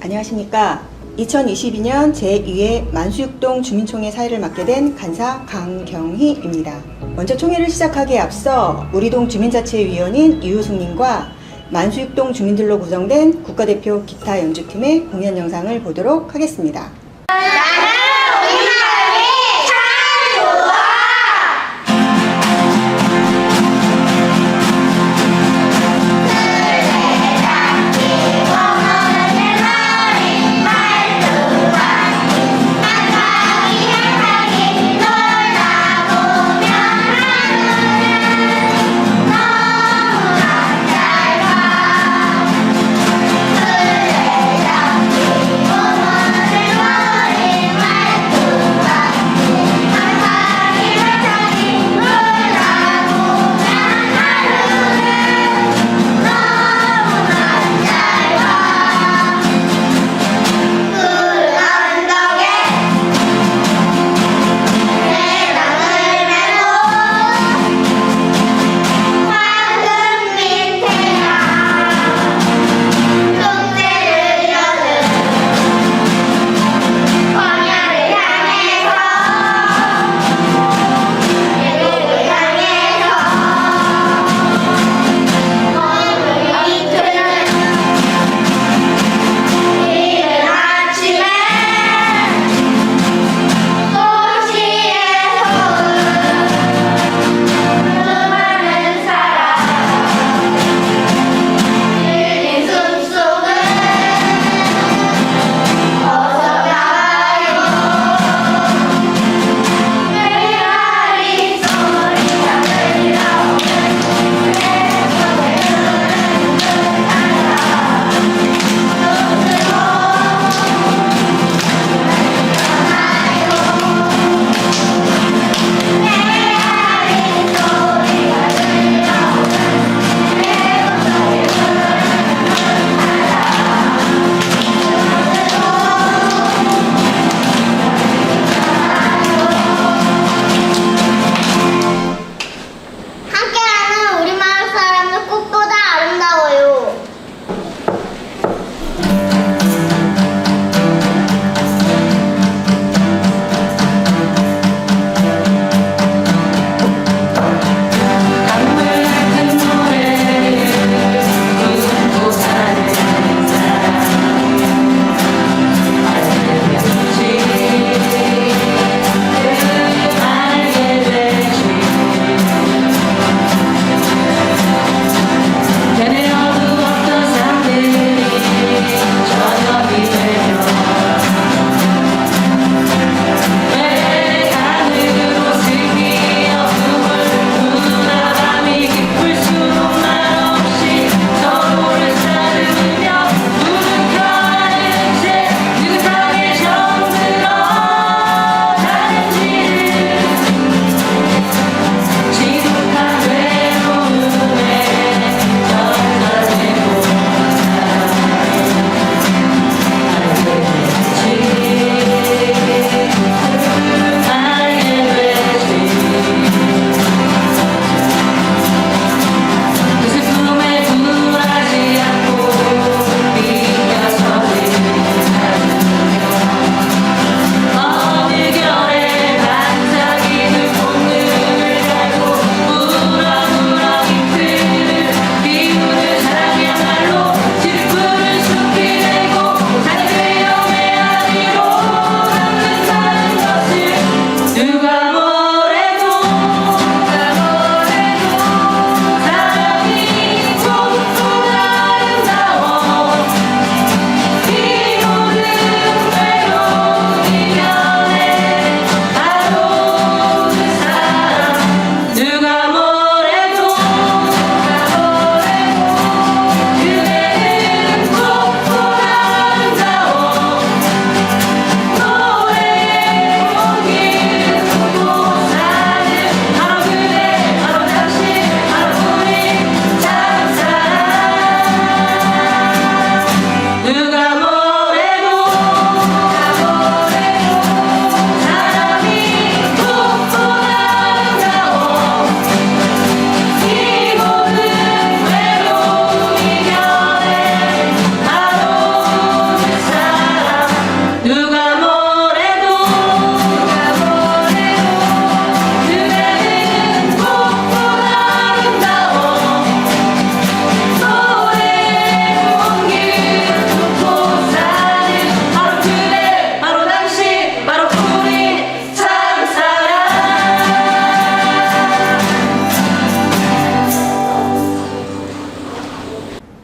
안녕하십니까. 2022년 제2회 만수육동 주민총회 사회를 맡게 된 간사 강경희입니다. 먼저 총회를 시작하기에 앞서 우리동 주민자치위원인 이우숙님과 만수육동 주민들로 구성된 국가대표 기타 연주팀의 공연 영상을 보도록 하겠습니다. 와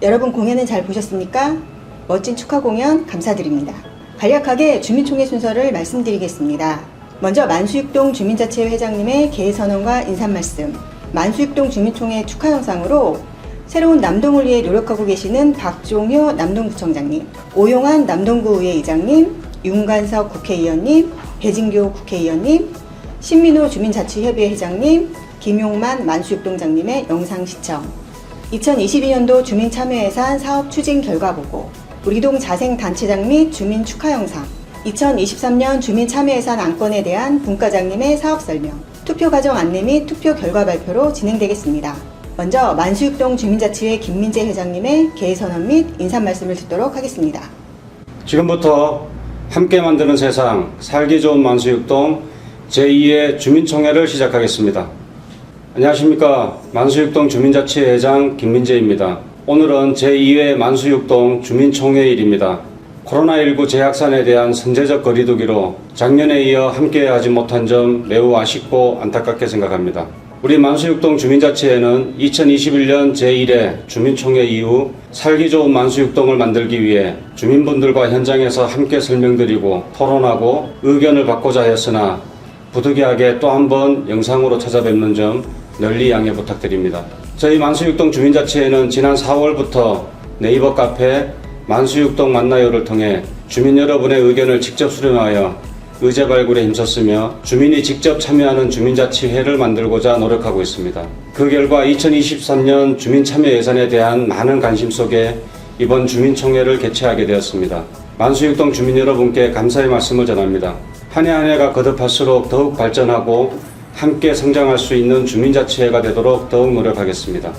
여러분 공연은 잘 보셨습니까? 멋진 축하 공연 감사드립니다. 간략하게 주민총회 순서를 말씀드리겠습니다. 먼저 만수육동 주민자치회 회장님의 개선언과 인사말씀, 만수육동 주민총회 축하 영상으로 새로운 남동을 위해 노력하고 계시는 박종효 남동구청장님, 오용환 남동구의회 의장님, 윤관석 국회의원님, 배진교 국회의원님, 신민호 주민자치협의회 회장님, 김용만 만수육동장님의 영상 시청, 2022년도 주민참여예산 사업 추진 결과 보고, 우리동 자생단체장 및 주민 축하 영상, 2023년 주민참여예산 안건에 대한 분과장님의 사업 설명, 투표 과정 안내 및 투표 결과 발표로 진행되겠습니다. 먼저 만수육동 주민자치회 김민재 회장님의 개선언 및 인사말씀을 듣도록 하겠습니다. 지금부터 함께 만드는 세상, 살기 좋은 만수육동 제2회 주민총회를 시작하겠습니다. 안녕하십니까. 만수육동 주민자치회 회장 김민재입니다. 오늘은 제2회 만수육동 주민총회일입니다. 코로나19 재확산에 대한 선제적 거리두기로 작년에 이어 함께하지 못한 점 매우 아쉽고 안타깝게 생각합니다. 우리 만수육동 주민자치회는 2021년 제1회 주민총회 이후 살기 좋은 만수육동을 만들기 위해 주민분들과 현장에서 함께 설명드리고 토론하고 의견을 받고자 했으나 부득이하게 또 한 번 영상으로 찾아뵙는 점 널리 양해 부탁드립니다. 저희 만수육동 주민자치회는 지난 4월부터 네이버 카페 만수육동 만나요를 통해 주민 여러분의 의견을 직접 수렴하여 의제 발굴에 힘썼으며 주민이 직접 참여하는 주민자치회를 만들고자 노력하고 있습니다. 그 결과 2023년 주민참여 예산에 대한 많은 관심 속에 이번 주민총회를 개최하게 되었습니다. 만수육동 주민 여러분께 감사의 말씀을 전합니다. 한 해 한 해가 거듭할수록 더욱 발전하고 함께 성장할 수 있는 주민자치회가 되도록 더욱 노력하겠습니다.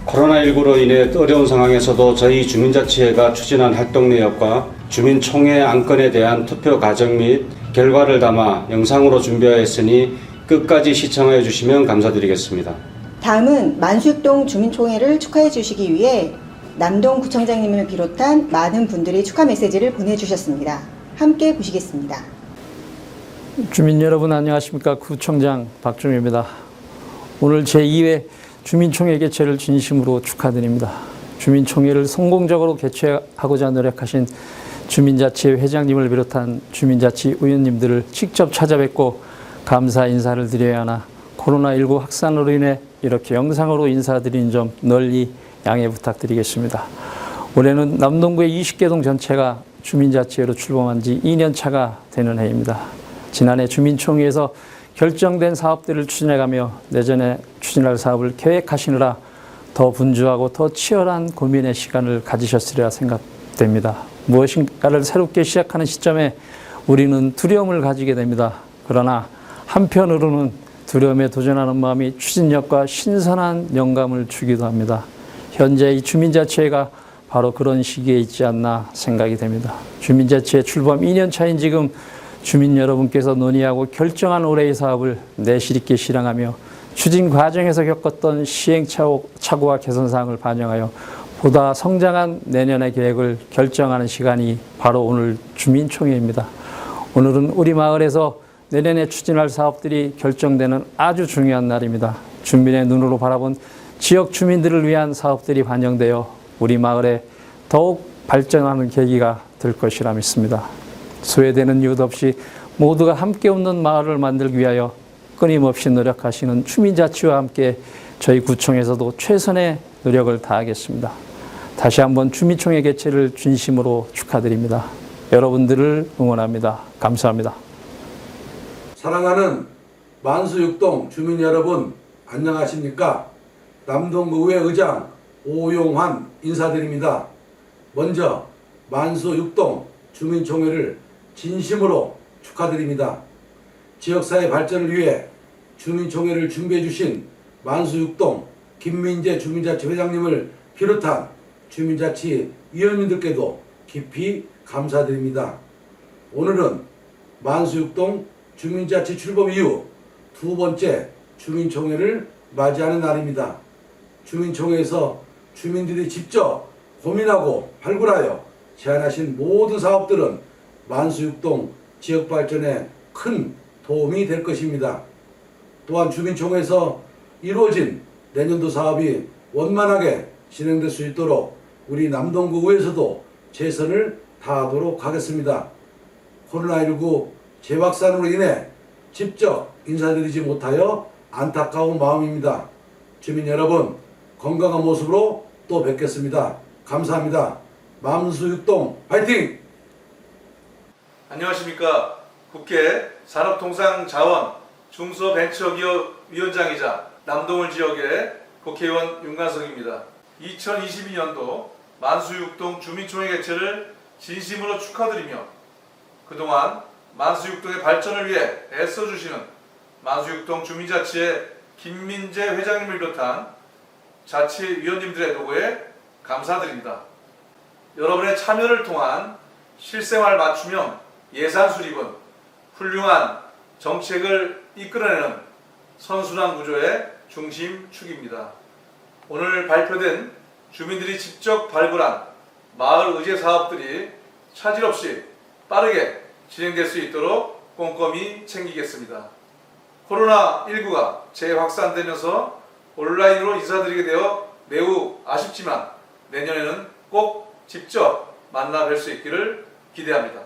코로나19로 인해 어려운 상황에서도 저희 주민자치회가 추진한 활동 내역과 주민총회 안건에 대한 투표 과정 및 결과를 담아 영상으로 준비하였으니 끝까지 시청해 주시면 감사드리겠습니다. 다음은 만수육동 주민총회를 축하해 주시기 위해 남동구청장님을 비롯한 많은 분들이 축하 메시지를 보내주셨습니다. 함께 보시겠습니다. 주민 여러분 안녕하십니까. 구청장 박종효입니다. 오늘 제2회 주민총회 개최를 진심으로 축하드립니다. 주민총회를 성공적으로 개최하고자 노력하신 주민자치회 회장님을 비롯한 주민자치 의원님들을 직접 찾아뵙고 감사 인사를 드려야 하나 코로나19 확산으로 인해 이렇게 영상으로 인사드리는 점 널리 양해 부탁드리겠습니다. 올해는 남동구의 20개 동 전체가 주민자치회로 출범한 지 2년 차가 되는 해입니다. 지난해 주민총회에서 결정된 사업들을 추진해가며 내년에 추진할 사업을 계획하시느라 더 분주하고 더 치열한 고민의 시간을 가지셨으리라 생각됩니다. 무엇인가를 새롭게 시작하는 시점에 우리는 두려움을 가지게 됩니다. 그러나 한편으로는 두려움에 도전하는 마음이 추진력과 신선한 영감을 주기도 합니다. 현재 이 주민자치회가 바로 그런 시기에 있지 않나 생각이 됩니다. 주민자치회 출범 2년 차인 지금 주민 여러분께서 논의하고 결정한 올해의 사업을 내실 있게 실행하며 추진 과정에서 겪었던 시행착오와 개선사항을 반영하여 보다 성장한 내년의 계획을 결정하는 시간이 바로 오늘 주민총회입니다. 오늘은 우리 마을에서 내년에 추진할 사업들이 결정되는 아주 중요한 날입니다. 주민의 눈으로 바라본 지역 주민들을 위한 사업들이 반영되어 우리 마을에 더욱 발전하는 계기가 될 것이라 믿습니다. 소외되는 이웃 없이 모두가 함께 웃는 마을을 만들기 위하여 끊임없이 노력하시는 주민자치와 함께 저희 구청에서도 최선의 노력을 다하겠습니다. 다시 한번 주민총회 개최를 진심으로 축하드립니다. 여러분들을 응원합니다. 감사합니다. 사랑하는 만수육동 주민 여러분 안녕하십니까? 남동구의회 의장 오용환 인사드립니다. 먼저 만수육동 주민총회를 진심으로 축하드립니다. 지역사회 발전을 위해 주민총회를 준비해 주신 만수육동 김민재 주민자치 회장님을 비롯한 주민자치 위원님들께도 깊이 감사드립니다. 오늘은 만수육동 주민자치 출범 이후 두 번째 주민총회를 맞이하는 날입니다. 주민총회에서 주민들이 직접 고민하고 발굴하여 제안하신 모든 사업들은 만수육동 지역발전에 큰 도움이 될 것입니다. 또한 주민총회에서 이루어진 내년도 사업이 원만하게 진행될 수 있도록 우리 남동구에서도 최선을 다하도록 하겠습니다. 코로나19 재확산으로 인해 직접 인사드리지 못하여 안타까운 마음입니다. 주민 여러분, 건강한 모습으로 또 뵙겠습니다. 감사합니다. 만수육동 화이팅! 안녕하십니까. 국회 산업통상자원 중소벤처기업위원장이자 남동을 지역의 국회의원 윤관성입니다. 2022년도 만수육동 주민총회 개최를 진심으로 축하드리며 그동안 만수육동의 발전을 위해 애써주시는 만수육동 주민자치의 김민재 회장님을 비롯한 자치위원님들의 노고에 감사드립니다. 여러분의 참여를 통한 실생활 맞춤형 예산 수립은 훌륭한 정책을 이끌어내는 선순환 구조의 중심축입니다. 오늘 발표된 주민들이 직접 발굴한 마을 의제 사업들이 차질 없이 빠르게 진행될 수 있도록 꼼꼼히 챙기겠습니다. 코로나19가 재확산되면서 온라인으로 인사드리게 되어 매우 아쉽지만 내년에는 꼭 직접 만나 뵐 수 있기를 기대합니다.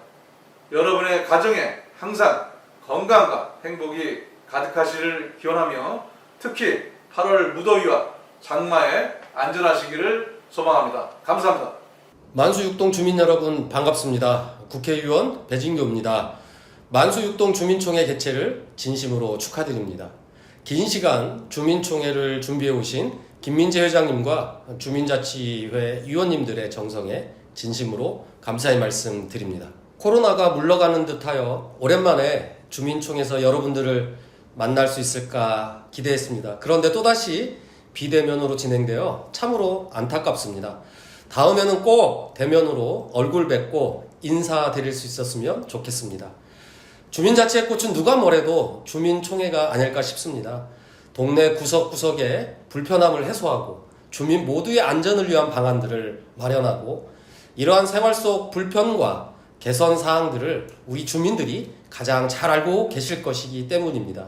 여러분의 가정에 항상 건강과 행복이 가득하시기를 기원하며 특히 8월 무더위와 장마에 안전하시기를 소망합니다. 감사합니다. 만수육동 주민 여러분 반갑습니다. 국회의원 배진교입니다. 만수육동 주민총회 개최를 진심으로 축하드립니다. 긴 시간 주민총회를 준비해 오신 김민재 회장님과 주민자치회 위원님들의 정성에 진심으로 감사의 말씀 드립니다. 코로나가 물러가는 듯하여 오랜만에 주민총회에서 여러분들을 만날 수 있을까 기대했습니다. 그런데 또다시 비대면으로 진행되어 참으로 안타깝습니다. 다음에는 꼭 대면으로 얼굴 뵙고 인사드릴 수 있었으면 좋겠습니다. 주민자치의 꽃은 누가 뭐래도 주민총회가 아닐까 싶습니다. 동네 구석구석에 불편함을 해소하고 주민 모두의 안전을 위한 방안들을 마련하고 이러한 생활 속 불편과 개선 사항들을 우리 주민들이 가장 잘 알고 계실 것이기 때문입니다.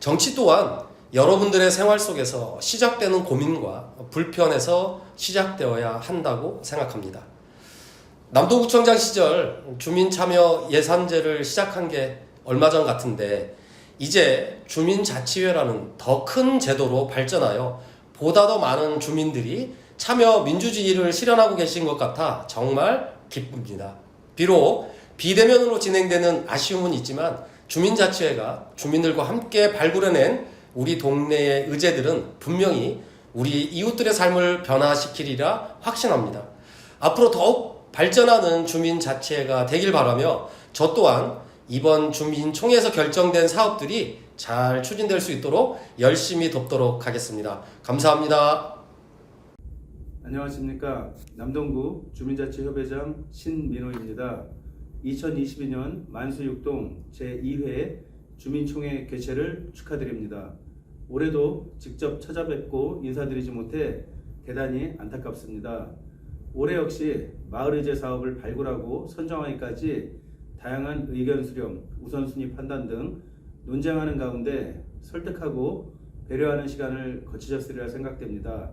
정치 또한 여러분들의 생활 속에서 시작되는 고민과 불편에서 시작되어야 한다고 생각합니다. 남동구청장 시절 주민참여 예산제를 시작한 게 얼마 전 같은데 이제 주민자치회라는 더 큰 제도로 발전하여 보다 더 많은 주민들이 참여 민주주의를 실현하고 계신 것 같아 정말 기쁩니다. 비록 비대면으로 진행되는 아쉬움은 있지만 주민자치회가 주민들과 함께 발굴해낸 우리 동네의 의제들은 분명히 우리 이웃들의 삶을 변화시키리라 확신합니다. 앞으로 더욱 발전하는 주민자치회가 되길 바라며 저 또한 이번 주민총회에서 결정된 사업들이 잘 추진될 수 있도록 열심히 돕도록 하겠습니다. 감사합니다. 안녕하십니까. 남동구 주민자치협회장 신민호입니다. 2022년 만수육동 제2회 주민총회 개최를 축하드립니다. 올해도 직접 찾아뵙고 인사드리지 못해 대단히 안타깝습니다. 올해 역시 마을의제 사업을 발굴하고 선정하기까지 다양한 의견 수렴, 우선순위 판단 등 논쟁하는 가운데 설득하고 배려하는 시간을 거치셨으리라 생각됩니다.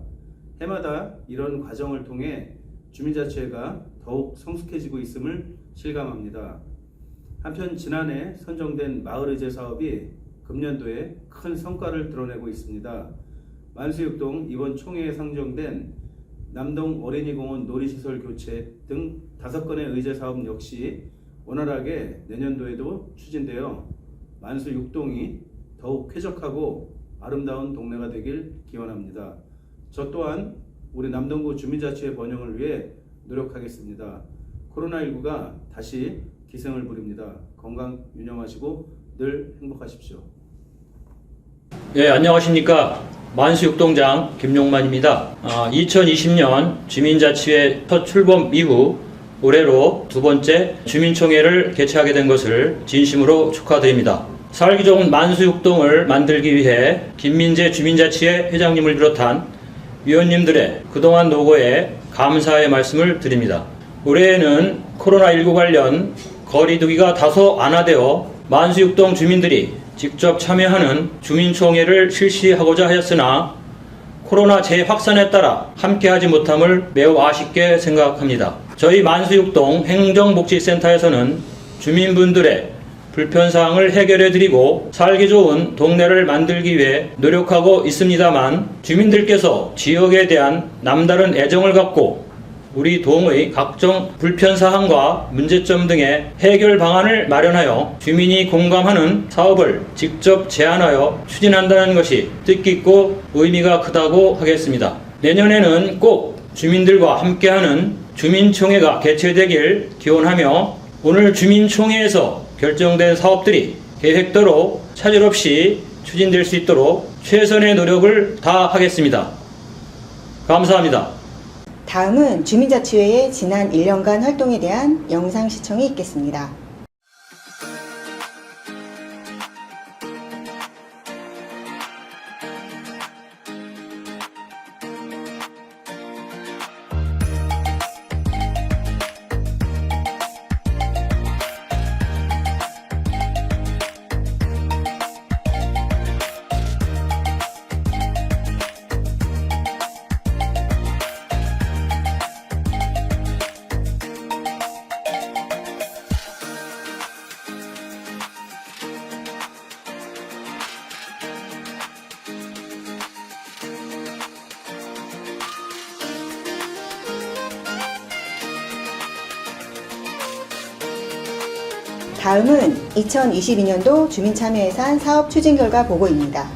해마다 이런 과정을 통해 주민자치회가 더욱 성숙해지고 있음을 실감합니다. 한편 지난해 선정된 마을의제 사업이 금년도에 큰 성과를 드러내고 있습니다. 만수육동 이번 총회에 상정된 남동 어린이공원 놀이시설 교체 등 5건의 의제 사업 역시 원활하게 내년도에도 추진되어 만수육동이 더욱 쾌적하고 아름다운 동네가 되길 기원합니다. 저 또한 우리 남동구 주민자치회 번영을 위해 노력하겠습니다. 코로나19가 다시 기승을 부립니다. 건강 유념하시고 늘 행복하십시오. 네, 안녕하십니까. 만수육동장 김용만입니다. 2020년 주민자치회 첫 출범 이후 올해로 두 번째 주민총회를 개최하게 된 것을 진심으로 축하드립니다. 살기 좋은 만수육동을 만들기 위해 김민재 주민자치회 회장님을 비롯한 위원님들의 그동안 노고에 감사의 말씀을 드립니다. 올해에는 코로나19 관련 거리두기가 다소 완화되어 만수육동 주민들이 직접 참여하는 주민총회를 실시하고자 하였으나 코로나 재확산에 따라 함께하지 못함을 매우 아쉽게 생각합니다. 저희 만수육동 행정복지센터에서는 주민분들의 불편사항을 해결해드리고 살기 좋은 동네를 만들기 위해 노력하고 있습니다만 주민들께서 지역에 대한 남다른 애정을 갖고 우리 동의 각종 불편사항과 문제점 등의 해결 방안을 마련하여 주민이 공감하는 사업을 직접 제안하여 추진한다는 것이 뜻깊고 의미가 크다고 하겠습니다. 내년에는 꼭 주민들과 함께하는 주민총회가 개최되길 기원하며 오늘 주민총회에서 결정된 사업들이 계획대로 차질 없이 추진될 수 있도록 최선의 노력을 다하겠습니다. 감사합니다. 다음은 주민자치회의 지난 1년간 활동에 대한 영상 시청이 있겠습니다. 다음은 2022년도 주민참여예산 사업 추진 결과 보고입니다.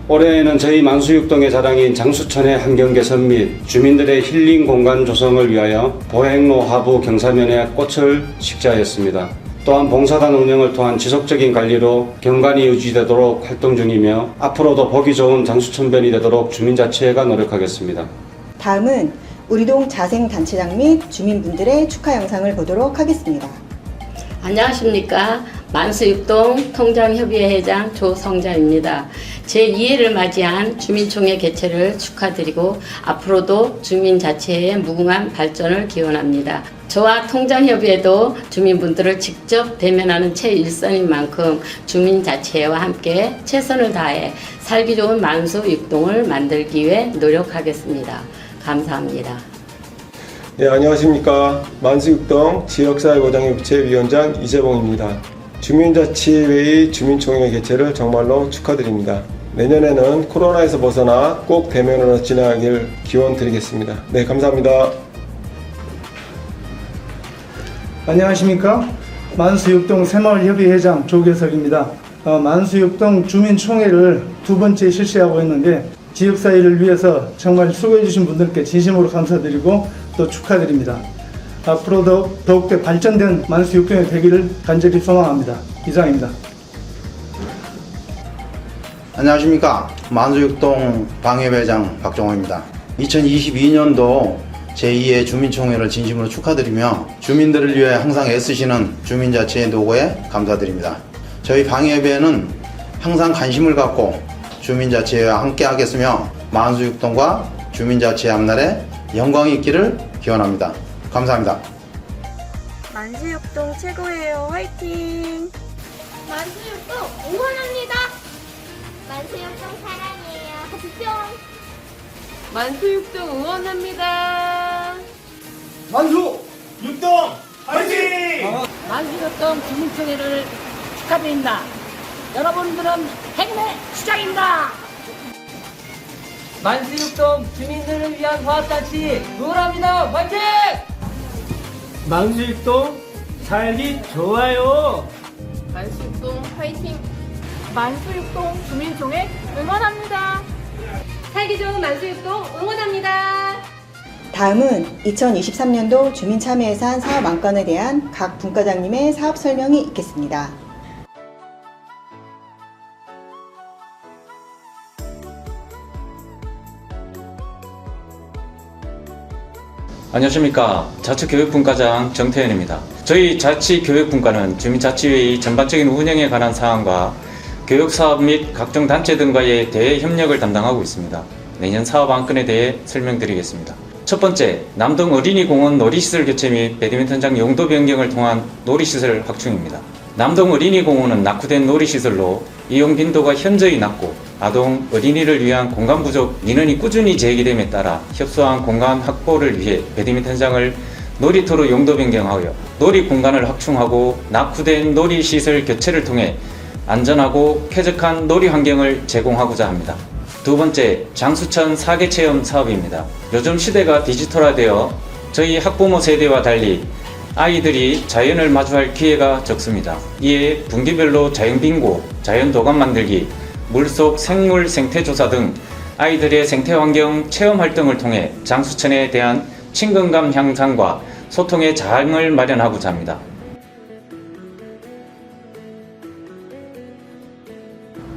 올해에는 저희 만수육동의 자랑인 장수천의 환경 개선 및 주민들의 힐링 공간 조성을 위하여 보행로 하부 경사면에 꽃을 식재하였습니다. 또한 봉사단 운영을 통한 지속적인 관리로 경관이 유지되도록 활동 중이며 앞으로도 보기 좋은 장수천변이 되도록 주민자치회가 노력하겠습니다. 다음은 우리동 자생단체장 및 주민분들의 축하 영상을 보도록 하겠습니다. 안녕하십니까. 만수육동 통장협의회 회장 조성자입니다. 제2회를 맞이한 주민총회 개최를 축하드리고 앞으로도 주민자치회의 무궁한 발전을 기원합니다. 저와 통장협의회도 주민분들을 직접 대면하는 최일선인 만큼 주민자치회와 함께 최선을 다해 살기 좋은 만수육동을 만들기 위해 노력하겠습니다. 감사합니다. 네, 안녕하십니까. 만수육동 지역사회보장협의체 위원장 이재봉입니다. 주민자치회의 주민총회 개최를 정말로 축하드립니다. 내년에는 코로나에서 벗어나 꼭 대면으로 진행하길 기원드리겠습니다. 네, 감사합니다. 안녕하십니까. 만수육동 새마을협의회장 조계석입니다. 만수육동 주민총회를 두 번째 실시하고 있는데 지역사회를 위해서 정말 수고해 주신 분들께 진심으로 감사드리고 또 축하드립니다. 앞으로도 더욱더 발전된 만수육동이 되기를 간절히 소망합니다. 이상입니다. 안녕하십니까. 만수육동 방협회장 박종호입니다. 2022년도 제2회 주민총회를 진심으로 축하드리며 주민들을 위해 항상 애쓰시는 주민자치회 노고에 감사드립니다. 저희 방협회는 항상 관심을 갖고 주민자치회와 함께 하겠으며 만수육동과 주민자치회 앞날에 영광이 있기를 기원합니다. 감사합니다. 만수육동 최고예요. 화이팅! 만수육동 응원합니다. 만수육동 사랑해요. 뿅! 만수육동 응원합니다. 만수육동 화이팅! 만수육동 주민총회를 축하드립니다. 여러분들은 행운의 시작입니다. 만수육동 주민들을 위한 화합잔치 응원합니다. 화이팅! 만수육동 살기 좋아요. 만수육동 화이팅! 만수육동 주민총회 응원합니다. 살기 좋은 만수육동 응원합니다. 다음은 2023년도 주민참여예산 사업 안건에 대한 각 분과장님의 사업 설명이 있겠습니다. 안녕하십니까. 자치교육분과장 정태현입니다. 저희 자치교육분과는 주민자치회의 전반적인 운영에 관한 사항과 교육사업 및 각종 단체 등과의 대협력을 담당하고 있습니다. 내년 사업 안건에 대해 설명드리겠습니다. 첫 번째, 남동 어린이공원 놀이시설 교체 및 배드민턴장 용도 변경을 통한 놀이시설 확충입니다. 남동 어린이공원은 낙후된 놀이시설로 이용 빈도가 현저히 낮고 아동, 어린이를 위한 공간 부족 민원이 꾸준히 제기됨에 따라 협소한 공간 확보를 위해 배드민턴장을 놀이터로 용도 변경하여 놀이 공간을 확충하고 낙후된 놀이시설 교체를 통해 안전하고 쾌적한 놀이 환경을 제공하고자 합니다. 두 번째, 장수천 4개 체험 사업입니다. 요즘 시대가 디지털화되어 저희 학부모 세대와 달리 아이들이 자연을 마주할 기회가 적습니다. 이에 분기별로 자연빙고, 자연도감 만들기, 물속 생물 생태조사 등 아이들의 생태환경 체험 활동을 통해 장수천에 대한 친근감 향상과 소통의 장을 마련하고자 합니다.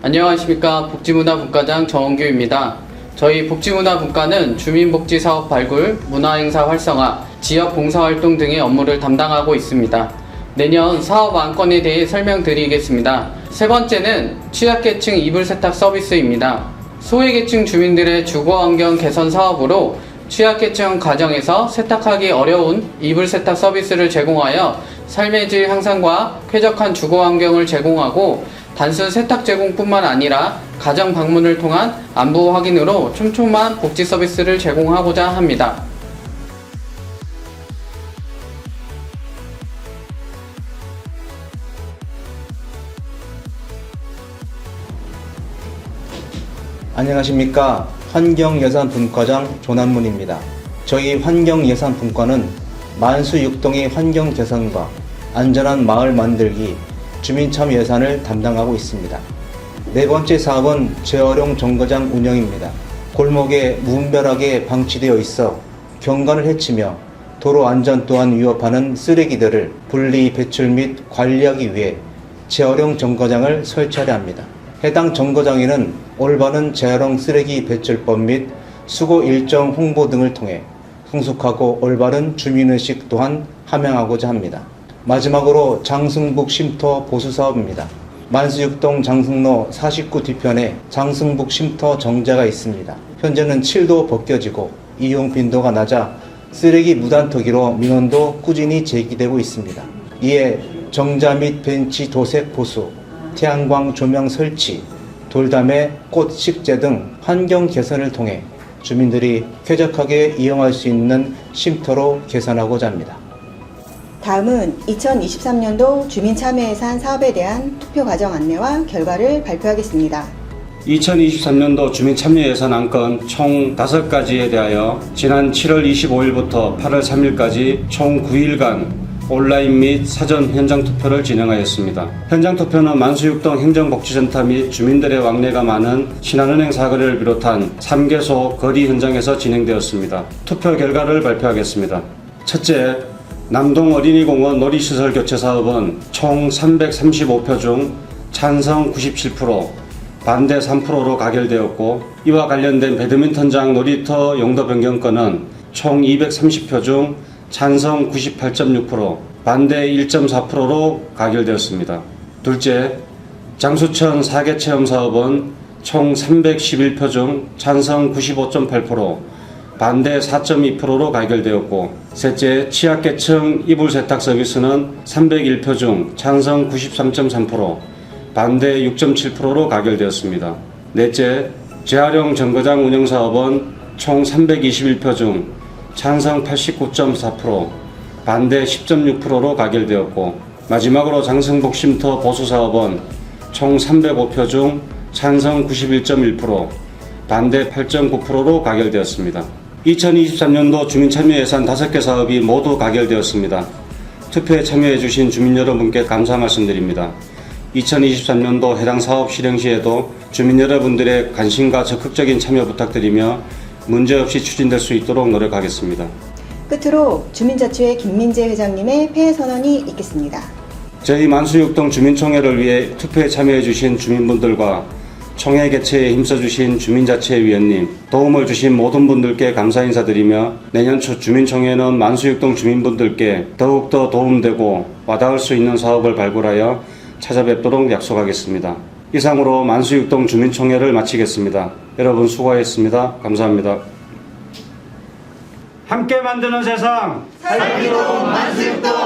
안녕하십니까. 복지문화분과장 정원규입니다. 저희 복지문화분과는 주민복지사업 발굴, 문화행사 활성화, 지역 봉사활동 등의 업무를 담당하고 있습니다. 내년 사업 안건에 대해 설명드리겠습니다. 세 번째는 취약계층 이불세탁 서비스입니다. 소외계층 주민들의 주거환경 개선 사업으로 취약계층 가정에서 세탁하기 어려운 이불세탁 서비스를 제공하여 삶의 질 향상과 쾌적한 주거환경을 제공하고 단순 세탁 제공뿐만 아니라 가정 방문을 통한 안부 확인으로 촘촘한 복지 서비스를 제공하고자 합니다. 안녕하십니까. 환경예산분과장 조남문입니다. 저희 환경예산분과는 만수육동의 환경 개선과 안전한 마을 만들기, 주민참여 예산을 담당하고 있습니다. 네 번째 사업은 재활용 정거장 운영입니다. 골목에 무분별하게 방치되어 있어 경관을 해치며 도로 안전 또한 위협하는 쓰레기들을 분리 배출 및 관리하기 위해 재활용 정거장을 설치하려 합니다. 해당 정거장에는 올바른 재활용 쓰레기 배출법 및 수거 일정 홍보 등을 통해 성숙하고 올바른 주민의식 또한 함양하고자 합니다. 마지막으로 장승북 쉼터 보수 사업입니다. 만수육동 장승로 49 뒤편에 장승북 쉼터 정자가 있습니다. 현재는 7도 벗겨지고 이용 빈도가 낮아 쓰레기 무단투기로 민원도 꾸준히 제기되고 있습니다. 이에 정자 및 벤치 도색 보수, 태양광 조명 설치, 돌담에 꽃 식재 등 환경 개선을 통해 주민들이 쾌적하게 이용할 수 있는 쉼터로 개선하고자 합니다. 다음은 2023년도 주민참여예산 사업에 대한 투표 과정 안내와 결과를 발표하겠습니다. 2023년도 주민참여예산 안건 총 5가지에 대하여 지난 7월 25일부터 8월 3일까지 총 9일간 온라인 및 사전 현장 투표를 진행하였습니다. 현장 투표는 만수육동 행정복지센터 및 주민들의 왕래가 많은 신한은행 사거리를 비롯한 3개소 거리 현장에서 진행되었습니다. 투표 결과를 발표하겠습니다. 첫째, 남동 어린이공원 놀이시설 교체 사업은 총 335표 중 찬성 97%, 반대 3%로 가결되었고, 이와 관련된 배드민턴장 놀이터 용도 변경 건은 총 230표 중 찬성 98.6%, 반대 1.4%로 가결되었습니다. 둘째, 장수천 4개 체험 사업은 총 311표 중 찬성 95.8%, 반대 4.2%로 가결되었고, 셋째, 취약계층 이불 세탁 서비스는 301표 중 찬성 93.3%, 반대 6.7%로 가결되었습니다. 넷째, 재활용 정거장 운영 사업은 총 321표 중 찬성 89.4%, 반대 10.6%로 가결되었고, 마지막으로 장승북 쉼터 보수 사업은 총 305표 중 찬성 91.1%, 반대 8.9%로 가결되었습니다. 2023년도 주민참여예산 5개 사업이 모두 가결되었습니다. 투표에 참여해주신 주민 여러분께 감사 말씀드립니다. 2023년도 해당 사업 실행 시에도 주민 여러분들의 관심과 적극적인 참여 부탁드리며 문제없이 추진될 수 있도록 노력하겠습니다. 끝으로 주민자치회 김민재 회장님의 폐해 선언이 있겠습니다. 저희 만수육동 주민총회를 위해 투표에 참여해주신 주민분들과 총회 개최에 힘써주신 주민자치회위원님, 도움을 주신 모든 분들께 감사 인사드리며 내년 초 주민총회는 만수육동 주민분들께 더욱더 도움되고 와닿을 수 있는 사업을 발굴하여 찾아뵙도록 약속하겠습니다. 이상으로 만수육동 주민총회를 마치겠습니다. 여러분 수고하셨습니다. 감사합니다. 함께 만드는 세상, 살기 좋은 만수육동